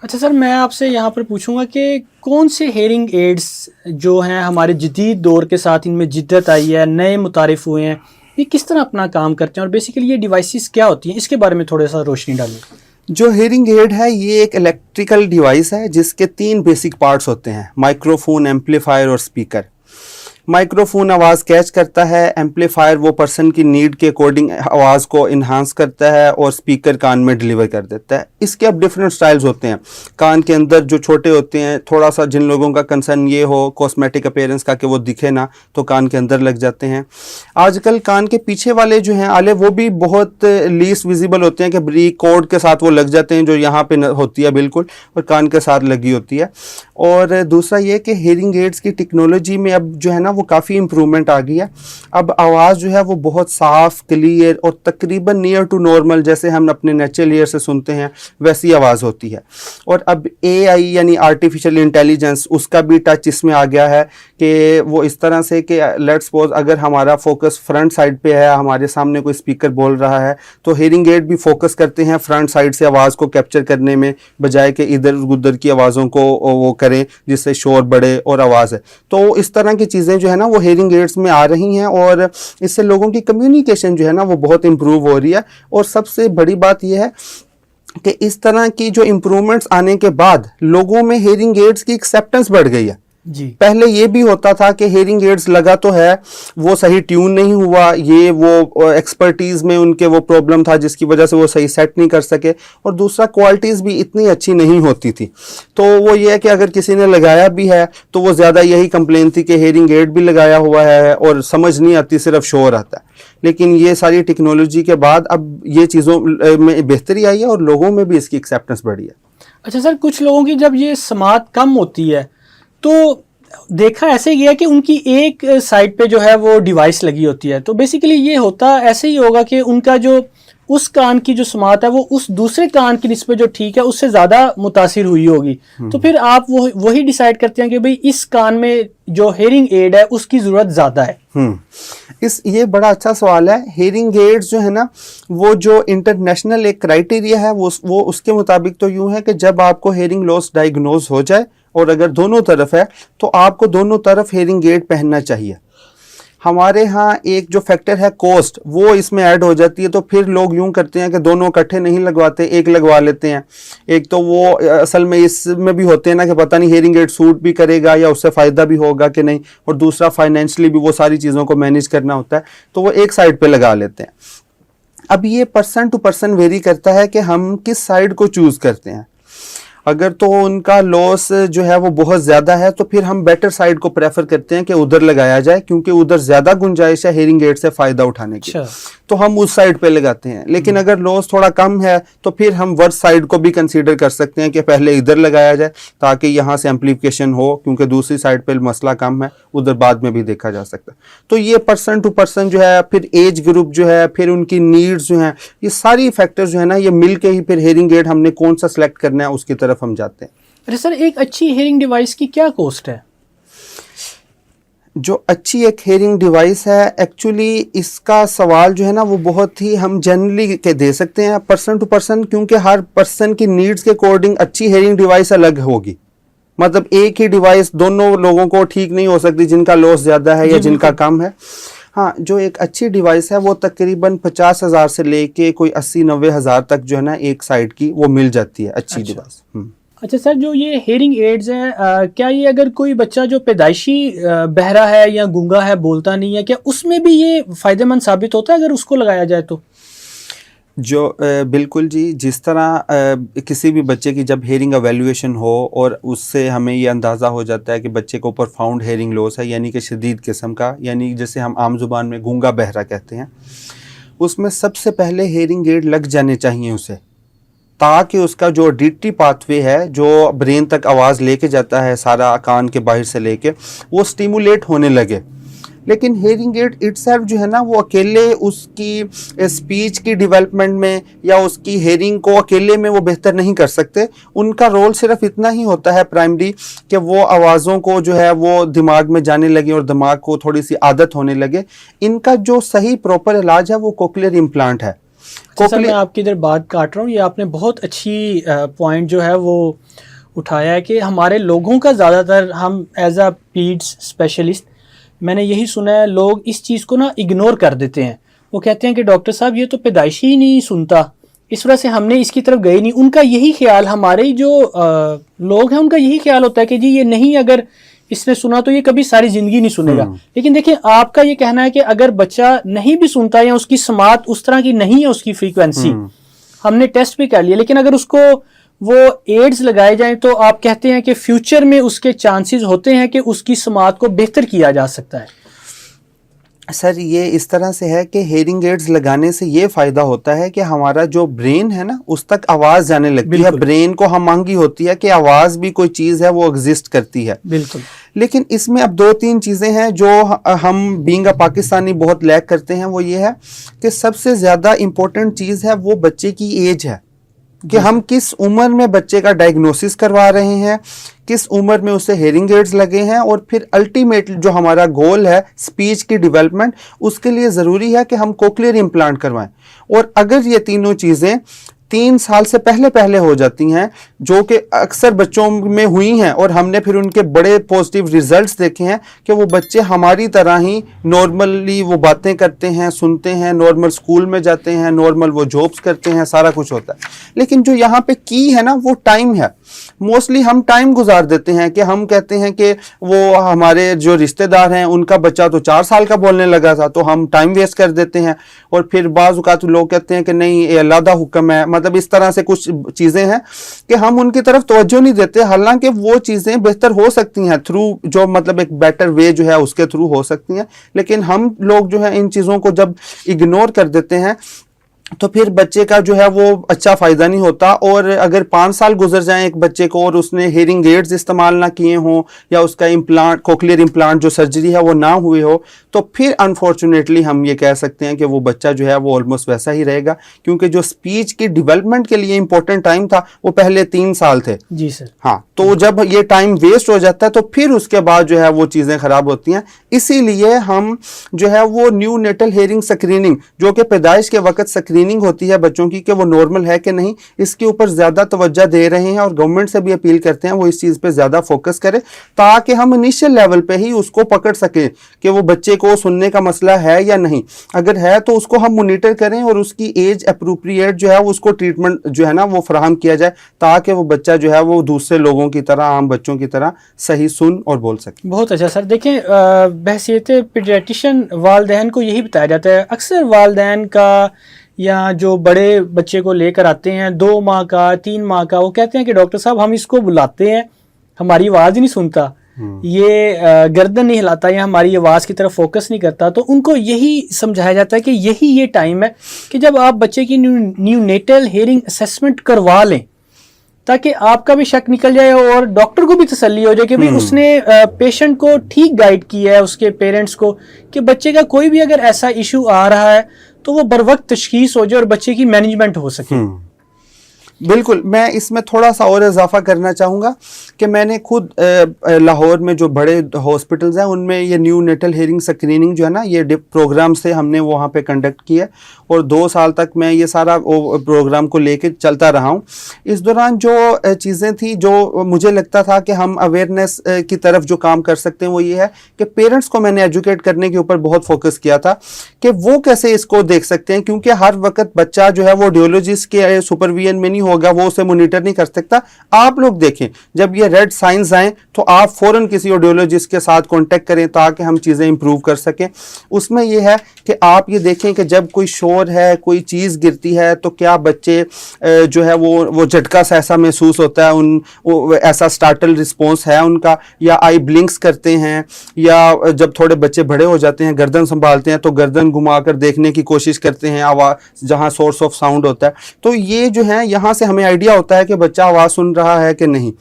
अच्छा सर, मैं आपसे यहाँ पर पूछूंगा कि कौन से हेयरिंग एड्स जो हैं हमारे जदीद दौर के साथ इनमें जिद्दत आई है, नए मुतारिफ हुए हैं, ये किस तरह अपना काम करते हैं और बेसिकली ये डिवाइसेस क्या होती हैं, इसके बारे में थोड़ा सा रोशनी डालिए। जो हेयरिंग एड है ये एक इलेक्ट्रिकल डिवाइस है जिसके 3 बेसिक पार्ट्स होते हैं, माइक्रोफोन, एम्पलीफायर और स्पीकर। माइक्रोफोन आवाज़ कैच करता है, एम्पलीफायर वो पर्सन की नीड के अकॉर्डिंग आवाज़ को इन्हांस करता है और स्पीकर कान में डिलीवर कर देता है। इसके अब डिफरेंट स्टाइल्स होते हैं। कान के अंदर जो छोटे होते हैं, थोड़ा सा जिन लोगों का कंसर्न ये हो कॉस्मेटिक अपीयरेंस का कि वो दिखे ना, तो कान के अंदर लग जाते हैं। आजकल कान के पीछे वाले जो हैं आले वो भी बहुत लीस्ट विजिबल होते हैं कि ब्रीक कोड के साथ वो लग जाते हैं, जो यहाँ पे होती है बिल्कुल और कान के साथ लगी होती है। और दूसरा ये कि हेयरिंग एड्स की टेक्नोलॉजी में अब जो है ना वो काफ़ी इम्प्रूवमेंट आ गई है। अब आवाज़ जो है वो बहुत साफ, क्लियर और तकरीबन नियर टू नॉर्मल, जैसे हम अपने नेचुरल ईयर से सुनते हैं वैसी आवाज़ होती है। और अब AI यानी आर्टिफिशियल इंटेलिजेंस, उसका भी टच इसमें आ गया है कि वो इस तरह से कि लेट्स सपोज अगर हमारा फोकस फ्रंट साइड पे है, हमारे सामने कोई स्पीकर बोल रहा है, तो हेयरिंग एड भी फोकस करते हैं फ्रंट साइड से आवाज़ को कैप्चर करने में, बजाय कि इधर उधर की आवाज़ों को वो करें जिससे शोर बढ़े और आवाज़ है। तो इस तरह की चीज़ें जो है ना वो हेयरिंग एड्स में आ रही हैं और इससे लोगों की कम्युनिकेशन जो है ना वो बहुत इम्प्रूव हो रही है। और सबसे बड़ी बात यह है कि इस तरह की जो इम्प्रूवमेंट्स आने के बाद लोगों में हेयरिंग एड्स की एक्सेप्टेंस बढ़ गई है जी। पहले ये भी होता था कि हेयरिंग एड्स लगा तो है, वो सही ट्यून नहीं हुआ, ये वो एक्सपर्टीज में उनके वो प्रॉब्लम था जिसकी वजह से वो सही सेट नहीं कर सके, और दूसरा क्वालिटीज भी इतनी अच्छी नहीं होती थी। तो वो ये है कि अगर किसी ने लगाया भी है तो वो ज़्यादा यही कंप्लेन थी कि हेयरिंग एड भी लगाया हुआ है और समझ नहीं आती, सिर्फ शोर आता है। लेकिन ये सारी टेक्नोलॉजी के बाद अब ये चीज़ों में बेहतरी आई है और लोगों में भी इसकी एक्सेप्टेंस बढ़ी है। अच्छा सर, कुछ लोगों की जब ये समात कम होती है तो देखा ऐसे गया कि उनकी एक साइड पे जो है वो डिवाइस लगी होती है, तो बेसिकली ये होता ऐसे ही होगा कि उनका जो उस कान की जो समात है वो उस दूसरे कान की निस्बत जो ठीक है उससे ज़्यादा मुतासिर हुई होगी। तो फिर आप वही डिसाइड करते हैं कि भाई इस कान में जो हेयरिंग एड है उसकी ज़रूरत ज़्यादा है। ये बड़ा अच्छा सवाल है। हेयरिंग एड्स जो है ना वो जो इंटरनेशनल एक क्राइटेरिया है वो उसके मुताबिक तो यूँ है कि जब आपको हेयरिंग लॉस डायग्नोज हो जाए और अगर दोनों तरफ है तो आपको दोनों तरफ हेयरिंग एड पहनना चाहिए। हमारे यहाँ एक जो फैक्टर है कॉस्ट, वो इसमें ऐड हो जाती है, तो फिर लोग यूं करते हैं कि दोनों इकट्ठे नहीं लगवाते, एक लगवा लेते हैं। एक तो वो असल में इसमें भी होते हैं ना कि पता नहीं हेयरिंग एड सूट भी करेगा या उससे फ़ायदा भी होगा कि नहीं, और दूसरा फाइनेंशियली भी वो सारी चीज़ों को मैनेज करना होता है, तो वो एक साइड पर लगा लेते हैं। अब ये पर्सन टू पर्सन वेरी करता है कि हम किस साइड को चूज़ करते हैं। अगर तो उनका लॉस जो है वो बहुत ज़्यादा है तो फिर हम बेटर साइड को प्रेफर करते हैं कि उधर लगाया जाए, क्योंकि उधर ज़्यादा गुंजाइश है हेयरिंग एड से फ़ायदा उठाने की, तो हम उस साइड पे लगाते हैं। लेकिन अगर लॉस थोड़ा कम है तो फिर हम वर्स्ट साइड को भी कंसीडर कर सकते हैं कि पहले इधर लगाया जाए ताकि यहाँ से एम्पलीफिकेशन हो, क्योंकि दूसरी साइड पे मसला कम है, उधर बाद में भी देखा जा सकता है। तो ये पर्सन टू पर्सन जो है, फिर एज ग्रुप जो है, फिर उनकी नीड्स जो हैं, ये सारी फैक्टर्स जो है ना ये मिल के ही फिर हेयरिंग एड हमने कौन सा सिलेक्ट करना है उसकी तरफ हम जाते हैं। अरे सर, एक अच्छी हेयरिंग डिवाइस की क्या कॉस्ट है? जो अच्छी एक हेयरिंग डिवाइस है, एक्चुअली इसका सवाल जो है ना वो बहुत ही हम जनरली के दे सकते हैं पर्सन टू पर्सन, क्योंकि हर पर्सन की नीड्स के अकॉर्डिंग अच्छी हेयरिंग डिवाइस अलग होगी। मतलब एक ही डिवाइस दोनों लोगों को ठीक नहीं हो सकती, जिनका लॉस ज़्यादा है या जिनका कम है। हाँ, जो एक अच्छी डिवाइस है वो तकरीबन 50,000 से लेके कोई 80-90 हज़ार तक जो है ना एक साइड की वो मिल जाती है अच्छी डिवाइस। अच्छा सर, जो ये हेयरिंग एड्स हैं, क्या ये अगर कोई बच्चा जो पैदाइशी बहरा है या गूंगा है, बोलता नहीं है, क्या उसमें भी ये फ़ायदेमंद साबित होता है अगर उसको लगाया जाए तो? बिल्कुल जी, जिस तरह किसी भी बच्चे की जब हेयरिंग एवेल्यूएशन हो और उससे हमें ये अंदाज़ा हो जाता है कि बच्चे को प्रोफाउंड हेयरिंग लॉस है, यानी कि शदीद किस्म का, यानी जैसे हम आम जुबान में गूंगा बहरा कहते हैं, उसमें सबसे पहले हेयरिंग एड लग जाने चाहिए उसे, ताकि उसका जो ऑडिटरी पाथवे है जो ब्रेन तक आवाज़ लेके जाता है सारा कान के बाहर से लेके, वो स्टिमुलेट होने लगे। लेकिन हेयरिंग एड इटसेल्फ जो है ना वो अकेले उसकी स्पीच की डेवलपमेंट में या उसकी हेयरिंग को अकेले में वो बेहतर नहीं कर सकते। उनका रोल सिर्फ इतना ही होता है प्राइमरी कि वो आवाज़ों को जो है वो दिमाग में जाने लगे और दिमाग को थोड़ी सी आदत होने लगे। इनका जो सही प्रॉपर इलाज है वो कोक्लियर इम्प्लांट है। अच्छा सर, मैं आपकी इधर बात काट रहा हूँ, ये आपने बहुत अच्छी पॉइंट जो है वो उठाया है कि हमारे लोगों का ज़्यादातर, हम एज अ पीड्स स्पेशलिस्ट मैंने यही सुना है, लोग इस चीज़ को ना इग्नोर कर देते हैं। वो कहते हैं कि डॉक्टर साहब ये तो पैदाइशी ही नहीं सुनता, इस वजह से हमने इसकी तरफ गए नहीं। उनका यही ख्याल, हमारे जो लोग हैं उनका यही ख्याल होता है कि जी ये नहीं, अगर इसने सुना तो ये कभी सारी जिंदगी नहीं सुनेगा। लेकिन देखिए, आपका ये कहना है कि अगर बच्चा नहीं भी सुनता या उसकी समात उस तरह की नहीं है, उसकी फ्रीक्वेंसी, हमने टेस्ट भी कर लिया, लेकिन अगर उसको वो एड्स लगाए जाएं तो आप कहते हैं कि फ्यूचर में उसके चांसेस होते हैं कि उसकी समात को बेहतर किया जा सकता है। सर ये इस तरह से है कि हेयरिंग एड्स लगाने से ये फायदा होता है कि हमारा जो ब्रेन है ना, उस तक आवाज जाने लगती है। ब्रेन को हम मांगी होती है कि आवाज भी कोई चीज है, वो एग्जिस्ट करती है। बिल्कुल। लेकिन इसमें अब 2-3 चीजें हैं जो हम बीइंग अ पाकिस्तानी बहुत लैक करते हैं। वो ये है कि सबसे ज्यादा इंपॉर्टेंट चीज है वो बच्चे की एज है, कि हम किस उम्र में बच्चे का डायग्नोसिस करवा रहे हैं, किस उम्र में उसे हेयरिंग एड्स लगे हैं, और फिर अल्टीमेट जो हमारा गोल है स्पीच की डेवलपमेंट, उसके लिए ज़रूरी है कि हम कोक्लियर इम्प्लांट करवाएं। और अगर ये तीनों चीज़ें 3 साल से पहले हो जाती हैं, जो कि अक्सर बच्चों में हुई हैं, और हमने फिर उनके बड़े पॉजिटिव रिजल्ट्स देखे हैं कि वो बच्चे हमारी तरह ही नॉर्मली वो बातें करते हैं, सुनते हैं, नॉर्मल स्कूल में जाते हैं, नॉर्मल वो जॉब्स करते हैं, सारा कुछ होता है। लेकिन जो यहाँ पे की है ना, वो टाइम है। मोस्टली हम टाइम गुजार देते हैं कि हम कहते हैं कि वो हमारे जो रिश्तेदार हैं उनका बच्चा तो 4 साल का बोलने लगा था, तो हम टाइम वेस्ट कर देते हैं। और फिर बाज़ औक़ात लोग कहते हैं कि नहीं ये अल्लाह दा हुक्म है, मतलब इस तरह से कुछ चीज़ें हैं कि हम उनकी तरफ तवज्जो नहीं देते। हालांकि वो चीज़ें बेहतर हो सकती हैं थ्रू जो मतलब एक बेटर वे जो है उसके थ्रू हो सकती हैं, लेकिन हम लोग जो है इन चीज़ों को जब इग्नोर कर देते हैं तो फिर बच्चे का जो है वो अच्छा फ़ायदा नहीं होता। और अगर 5 साल गुजर जाएं एक बच्चे को और उसने हेयरिंग एड्स इस्तेमाल ना किए हों, या उसका इम्प्लांट कोक्लियर इम्प्लांट जो सर्जरी है वो ना हुए हो, तो फिर अनफॉर्चुनेटली हम ये कह सकते हैं कि वो बच्चा जो है वो ऑलमोस्ट वैसा ही रहेगा, क्योंकि जो स्पीच की डेवलपमेंट के लिए इंपॉर्टेंट टाइम था वो पहले 3 साल थे। जी सर। हाँ, तो जब ये टाइम वेस्ट हो जाता है तो फिर उसके बाद जो है वो चीज़ें ख़राब होती हैं। इसीलिए हम जो है वो न्यू नेटल हेयरिंग स्क्रीनिंग, जो कि पैदाइश के वक्त स्क्रीनिंग होती है बच्चों की कि वो नॉर्मल है कि नहीं, इसके ऊपर ज्यादा तवज्जो दे रहे हैं, और गवर्नमेंट से भी अपील करते हैं वो इस चीज पे ज्यादा फोकस करे, ताकि हम इनिशियल लेवल पे ही उसको पकड़ सकें कि वो बच्चे को सुनने का मसला है या नहीं। अगर है तो उसको हम मॉनिटर करें और उसकी एज अप्रोप्रिएट जो है उसको ट्रीटमेंट जो है ना वो फराहम किया जाए, ताकि वो बच्चा जो है वो दूसरे लोगों की तरह, आम बच्चों की तरह सही सुन और बोल सके। बहुत अच्छा सर। देखें, बहसीत पीडियाट्रिशियन वालदैन को यही बताया जाता है, अक्सर वालदैन का या जो बड़े बच्चे को लेकर आते हैं 2 माह का 3 माह का, वो कहते हैं कि डॉक्टर साहब हम इसको बुलाते हैं, हमारी आवाज़ ही नहीं सुनता, ये गर्दन नहीं हिलाता या हमारी आवाज़ की तरफ फोकस नहीं करता। तो उनको यही समझाया जाता है कि यही ये टाइम है कि जब आप बच्चे की न्यूनेटल हेयरिंग असेसमेंट करवा लें, ताकि आपका भी शक निकल जाए और डॉक्टर को भी तसल्ली हो जाए कि भाई उसने पेशेंट को ठीक गाइड किया है, उसके पेरेंट्स को, कि बच्चे का कोई भी अगर ऐसा इशू आ रहा है तो वो बर वक्त तशखीस हो जाए और बच्चे की मैनेजमेंट हो सके। बिल्कुल। मैं इसमें थोड़ा सा और इजाफा करना चाहूँगा कि मैंने खुद लाहौर में जो बड़े हॉस्पिटल्स हैं उनमें ये न्यू नेटल हेयरिंग स्क्रीनिंग जो है ना, ये प्रोग्राम से हमने वहाँ पे कंडक्ट किया, और 2 साल तक मैं ये सारा प्रोग्राम को लेके चलता रहा हूँ। इस दौरान जो चीज़ें थी जो मुझे लगता था कि हम अवेयरनेस की तरफ जो काम कर सकते हैं वो ये है कि पेरेंट्स को मैंने एजुकेट करने के ऊपर बहुत फोकस किया था कि वो कैसे इसको देख सकते हैं, क्योंकि हर वक्त बच्चा जो है वो ऑडियोलॉजिस्ट के सुपरविजन में नहीं होगा, वो उसे मॉनिटर नहीं कर सकता। आप लोग देखें, जब ये रेड साइंस आए तो आप फौरन किसी ऑडियोलॉजिस्ट के साथ कांटेक्ट करें ताकि हम चीज़ें इंप्रूव कर सकें। उसमें ये है कि आप ये देखें कि जब कोई शोर है, कोई चीज़ गिरती है, तो क्या बच्चे जो है वो झटका सा ऐसा महसूस होता है, ऐसा स्टार्टल रिस्पॉन्स है उनका, या आई ब्लिंक्स करते हैं, या जब थोड़े बच्चे बड़े हो जाते हैं गर्दन संभालते हैं तो गर्दन घुमाकर देखने की कोशिश करते हैं आवाज़ जहाँ सोर्स ऑफ साउंड होता है। तो ये जो है यहाँ से हमें आइडिया होता है कि बच्चा आवाज़ सुन रहा है कि नहीं।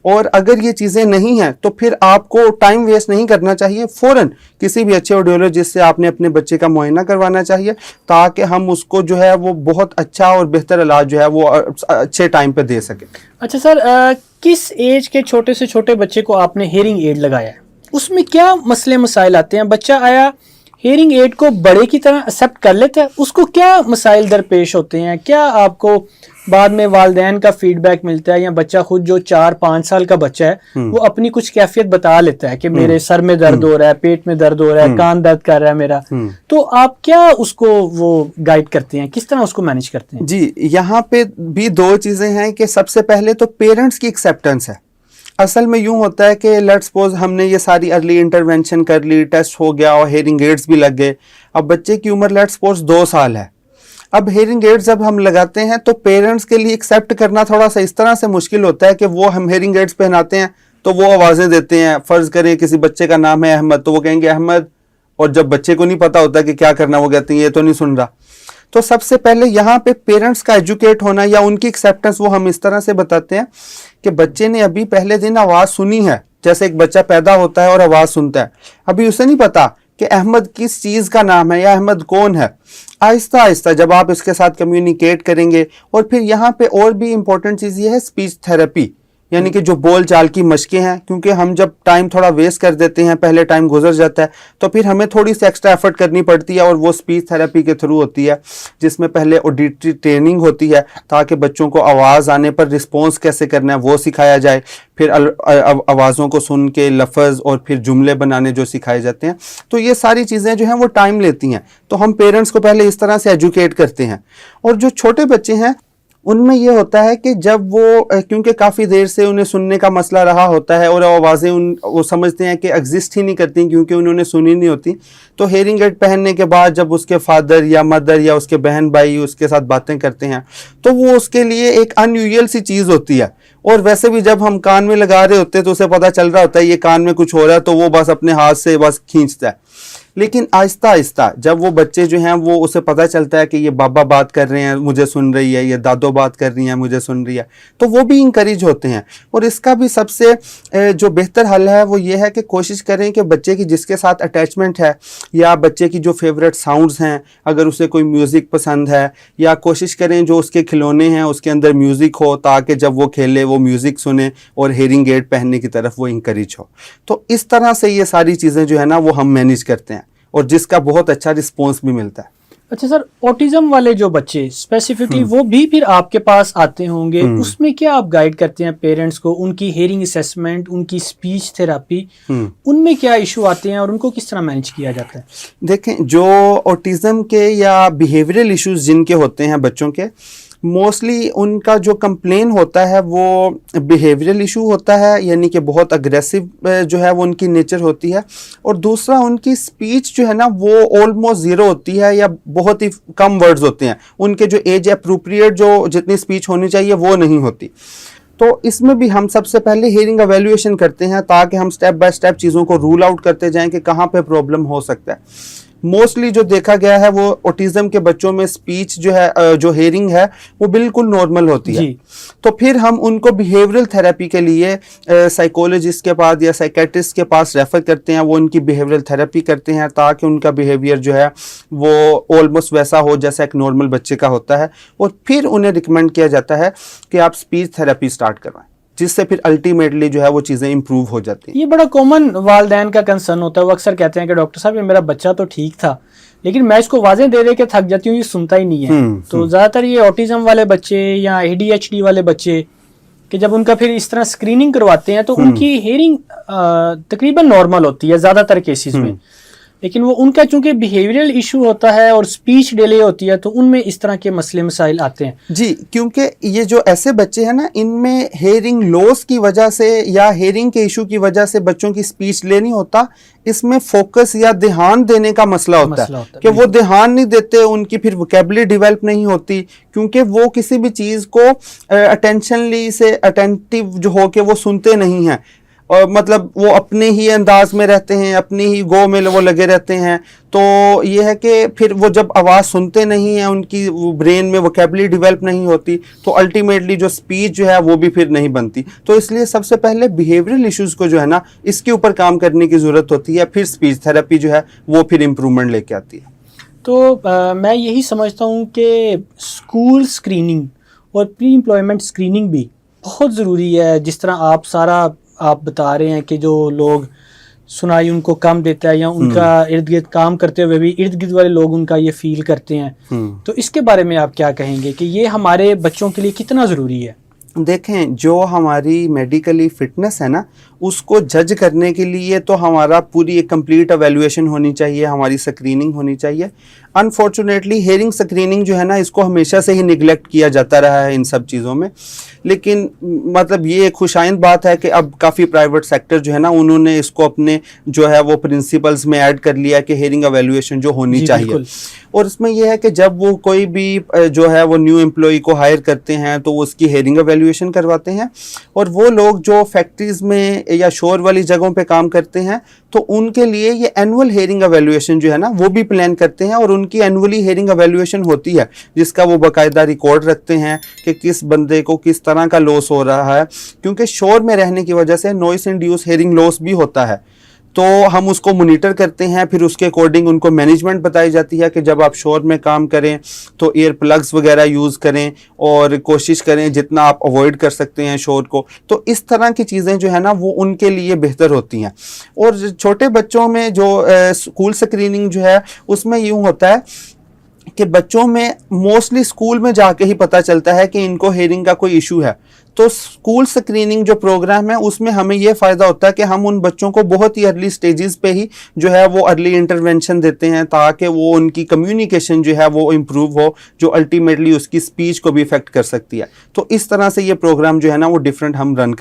और अगर ये चीज़ें नहीं हैं तो फिर आपको टाइम वेस्ट नहीं करना चाहिए, फ़ौरन किसी भी अच्छे ऑडियोलॉजिस्ट से आपने अपने बच्चे का मुआयना करवाना चाहिए, ताकि हम उसको जो है वो बहुत अच्छा और बेहतर इलाज जो है वो अच्छे टाइम पे दे सके। अच्छा सर, किस एज के छोटे से छोटे बच्चे को आपने हेयरिंग एड लगाया है, उसमें क्या मसले मसाइल आते हैं? बच्चा आया हेयरिंग एड को बड़े की तरह एक्सेप्ट कर लेता है, उसको क्या मसाइल दरपेश होते हैं? क्या आपको बाद में वालिदैन का फीडबैक मिलता है, या बच्चा खुद जो 4-5 साल का बच्चा है वो अपनी कुछ कैफियत बता लेता है कि मेरे सर में दर्द हो रहा है, पेट में दर्द हो रहा है, कान दर्द कर रहा है मेरा, तो आप क्या उसको वो गाइड करते हैं, किस तरह उसको मैनेज करते हैं? जी, यहाँ पे भी दो चीजें हैं कि सबसे पहले तो पेरेंट्स की एक्सेप्टेंस है। असल में यूं होता है कि लेट्स सपोज हमने ये सारी अर्ली इंटरवेंशन कर ली, टेस्ट हो गया और हेयरिंग एड्स भी लग गए। अब बच्चे की उम्र लेट्स सपोज 2 साल है। अब हेयरिंग एड्स जब हम लगाते हैं तो पेरेंट्स के लिए एक्सेप्ट करना थोड़ा सा इस तरह से मुश्किल होता है कि वो हम हेयरिंग एड्स पहनाते हैं तो वो आवाज़ें देते हैं। फ़र्ज़ करें किसी बच्चे का नाम है अहमद, तो वो कहेंगे अहमद, और जब बच्चे को नहीं पता होता कि क्या करना, वो कहते हैं ये तो नहीं सुन रहा। तो सबसे पहले यहाँ पे पेरेंट्स का एजुकेट होना या उनकी एक्सेप्टेंस वो हम इस तरह से बताते हैं कि बच्चे ने अभी पहले दिन आवाज़ सुनी है। जैसे एक बच्चा पैदा होता है और आवाज़ सुनता है, अभी उसे नहीं पता कि अहमद किस चीज़ का नाम है या अहमद कौन है। आहिस्ता आहिस्ता जब आप इसके साथ कम्युनिकेट करेंगे, और फिर यहाँ पे और भी इम्पोर्टेंट चीज़ ये है स्पीच थेरेपी, यानी कि जो बोल चाल की मशकें हैं, क्योंकि हम जब टाइम थोड़ा वेस्ट कर देते हैं, पहले टाइम गुजर जाता है, तो फिर हमें थोड़ी सी एक्स्ट्रा एफर्ट करनी पड़ती है, और वो स्पीच थेरेपी के थ्रू होती है, जिसमें पहले ऑडिटरी ट्रेनिंग होती है ताकि बच्चों को आवाज़ आने पर रिस्पॉन्स कैसे करना है वो सिखाया जाए। फिर आवाज़ों को सुन के लफ्ज़ और फिर जुमले बनाने जो सिखाए जाते हैं। तो ये सारी चीज़ें जो हैं वो टाइम लेती हैं, तो हम पेरेंट्स को पहले इस तरह से एजुकेट करते हैं। और जो छोटे बच्चे हैं उनमें ये होता है कि जब वो, क्योंकि काफ़ी देर से उन्हें सुनने का मसला रहा होता है और आवाज़ें वो समझते हैं कि एग्जिस्ट ही नहीं करती क्योंकि उन्होंने सुनी नहीं होती, तो हेयरिंग एड पहनने के बाद जब उसके फादर या मदर या उसके बहन भाई उसके साथ बातें करते हैं तो वो उसके लिए एक अनयूजुअल सी चीज़ होती है। और वैसे भी जब हम कान में लगा रहे होते हैं तो उसे पता चल रहा होता है ये कान में कुछ हो रहा है, तो वो बस अपने हाथ से बस खींचता है। लेकिन आहिस्ता आहिस्ता जब वो बच्चे जो हैं वो उसे पता चलता है कि ये बाबा बात कर रहे हैं मुझे सुन रही है, ये दादो बात कर रही हैं मुझे सुन रही है, तो वो भी इंकरेज होते हैं। और इसका भी सबसे जो बेहतर हल है वो ये है कि कोशिश करें कि बच्चे की जिसके साथ अटैचमेंट है या बच्चे की जो फेवरेट साउंड्स हैं, अगर उसे कोई म्यूज़िक पसंद है, या कोशिश करें जो उसके खिलौने हैं उसके अंदर म्यूज़िक हो ताकि जब वो खेले वो म्यूज़िक सुने और हेयरिंग एड पहनने की तरफ वो इंकरेज हो। तो इस तरह से ये सारी चीज़ें जो है ना वो हम मैनेज करते हैं और जिसका बहुत अच्छा रिस्पॉन्स भी मिलता है। अच्छा सर, ऑटिज्म वाले जो बच्चे स्पेसिफिकली वो भी फिर आपके पास आते होंगे, उसमें क्या आप गाइड करते हैं पेरेंट्स को? उनकी हेयरिंग असेसमेंट, उनकी स्पीच थेरेपी, उनमें क्या इशू आते हैं और उनको किस तरह मैनेज किया जाता है? देखें, जो ऑटिज्म के या बिहेवियरल इश्यूज जिनके होते हैं बच्चों के, मोस्टली उनका जो कंप्लेन होता है वो बिहेवियरल इशू होता है, यानी कि बहुत अग्रेसिव जो है वो उनकी नेचर होती है। और दूसरा उनकी स्पीच जो है ना वो ऑलमोस्ट ज़ीरो होती है या बहुत ही कम वर्ड्स होते हैं, उनके जो एज अप्रोप्रिएट जो जितनी स्पीच होनी चाहिए वो नहीं होती। तो इसमें भी हम सबसे पहले हियरिंग एवेल्युएशन करते हैं ताकि हम स्टेप बाय स्टेप चीज़ों को रूल आउट करते जाएं कि कहाँ पे प्रॉब्लम हो सकता है। मोस्टली जो देखा गया है वो ऑटिज्म के बच्चों में स्पीच जो है, जो हेयरिंग है वो बिल्कुल नॉर्मल होती है। तो फिर हम उनको बिहेवियरल थेरेपी के लिए साइकोलॉजिस्ट के पास या साइकेट्रिस्ट के पास रेफर करते हैं, वो उनकी बिहेवियरल थेरेपी करते हैं ताकि उनका बिहेवियर जो है वो ऑलमोस्ट वैसा हो जैसा एक नॉर्मल बच्चे का होता है। और फिर उन्हें रिकमेंड किया जाता है कि आप स्पीच थेरेपी स्टार्ट करवाएं, जिससे फिर अल्टीमेटली जो है वो चीज़ें इंप्रूव हो जाती हैं। ये बड़ा कॉमन वालिदैन का कंसर्न होता है, वो अक्सर कहते हैं कि डॉक्टर साहब ये मेरा बच्चा तो ठीक था लेकिन मैं इसको वाजे दे दे के थक जाती हूँ, ये सुनता ही नहीं है। तो ज़्यादातर ये ऑटिज्म वाले बच्चे या ADHD वाले बच्चे कि जब उनका फिर इस तरह स्क्रीनिंग करवाते हैं तो उनकी हेयरिंग तकरीबन नॉर्मल होती है ज़्यादातर केसेस में, लेकिन वो उनका चूंकि बिहेवियरल इशू होता है और स्पीच डिले होती है तो उनमें इस तरह के मसले मसाइल आते हैं। जी, क्योंकि ये जो ऐसे बच्चे हैं ना, इनमें हेयरिंग लॉस की वजह से या हेयरिंग के इशू की वजह से बच्चों की स्पीच डिले नहीं होता, इसमें फोकस या ध्यान देने का मसला होता है कि वो ध्यान नहीं देते, उनकी फिर वोकैबुलरी डेवलप नहीं होती, क्योंकि वो किसी भी चीज़ को अटेंशनली से अटेंटिव जो हो के वो सुनते नहीं हैं, और मतलब वो अपने ही अंदाज में रहते हैं, अपनी ही गो में वो लगे रहते हैं। तो ये है कि फिर वो जब आवाज़ सुनते नहीं हैं, उनकी ब्रेन में वोकैबुलरी डेवलप नहीं होती, तो अल्टीमेटली जो स्पीच जो है वो भी फिर नहीं बनती। तो इसलिए सबसे पहले बिहेवियरल इश्यूज़ को जो है ना इसके ऊपर काम करने की ज़रूरत होती है, फिर स्पीच थेरेपी जो है वो फिर इम्प्रूवमेंट लेके आती है। तो मैं यही समझता हूँ कि स्कूल स्क्रीनिंग और प्री एम्प्लॉयमेंट स्क्रीनिंग भी बहुत ज़रूरी है। जिस तरह आप बता रहे हैं कि जो लोग सुनाई उनको कम देता है, या उनका इर्द गिर्द काम करते हुए भी इर्द गिर्द वाले लोग उनका ये फील करते हैं, तो इसके बारे में आप क्या कहेंगे कि ये हमारे बच्चों के लिए कितना ज़रूरी है? देखें, जो हमारी मेडिकली फिटनेस है ना, उसको जज करने के लिए तो हमारा पूरी एक कंप्लीट एवेल्युएशन होनी चाहिए, हमारी स्क्रीनिंग होनी चाहिए। अनफॉर्चुनेटली हेयरिंग स्क्रीनिंग जो है ना, इसको हमेशा से ही निगलेक्ट किया जाता रहा है इन सब चीज़ों में। लेकिन मतलब ये एक खुशाइंद बात है कि अब काफ़ी प्राइवेट सेक्टर जो है ना, उन्होंने इसको अपने जो है वो प्रिंसिपल्स में ऐड कर लिया कि हेयरिंग एवेल्युएशन जो होनी चाहिए। और इसमें यह है कि जब वो कोई भी जो है वो न्यू एम्प्लॉय को हायर करते हैं तो वो उसकी हेयरिंग एवेल्युएशन करवाते हैं, और वो लोग जो फैक्ट्रीज में या शोर वाली जगहों पे काम करते हैं तो उनके लिए ये एनुअल हेयरिंग एवेल्युएशन जो है ना वो भी प्लान करते हैं, और उनकी एनुअली हेयरिंग एवेल्युएशन होती है जिसका वो बाकायदा रिकॉर्ड रखते हैं कि किस बंदे को किस तरह का लॉस हो रहा है, क्योंकि शोर में रहने की वजह से नॉइस इंड्यूस हेयरिंग लॉस भी होता है। तो हम उसको मॉनिटर करते हैं, फिर उसके अकॉर्डिंग उनको मैनेजमेंट बताई जाती है कि जब आप शोर में काम करें तो एयर प्लग्स वगैरह यूज़ करें और कोशिश करें जितना आप अवॉइड कर सकते हैं शोर को। तो इस तरह की चीज़ें जो है ना वो उनके लिए बेहतर होती हैं। और छोटे बच्चों में जो स्कूल स्क्रीनिंग जो है उसमें यूँ होता है कि बच्चों में मोस्टली स्कूल में जाके ही पता चलता है कि इनको हेयरिंग का कोई इशू है। तो स्कूल स्क्रीनिंग जो प्रोग्राम है उसमें हमें ये फ़ायदा होता है कि हम उन बच्चों को बहुत ही अर्ली स्टेजेस पे ही जो है वो अर्ली इंटरवेंशन देते हैं, ताकि वो उनकी कम्युनिकेशन जो है वो इम्प्रूव हो, जो अल्टीमेटली उसकी स्पीच को भी इफेक्ट कर सकती है। तो इस तरह से ये प्रोग्राम जो है ना वो डिफरेंट हम रन कर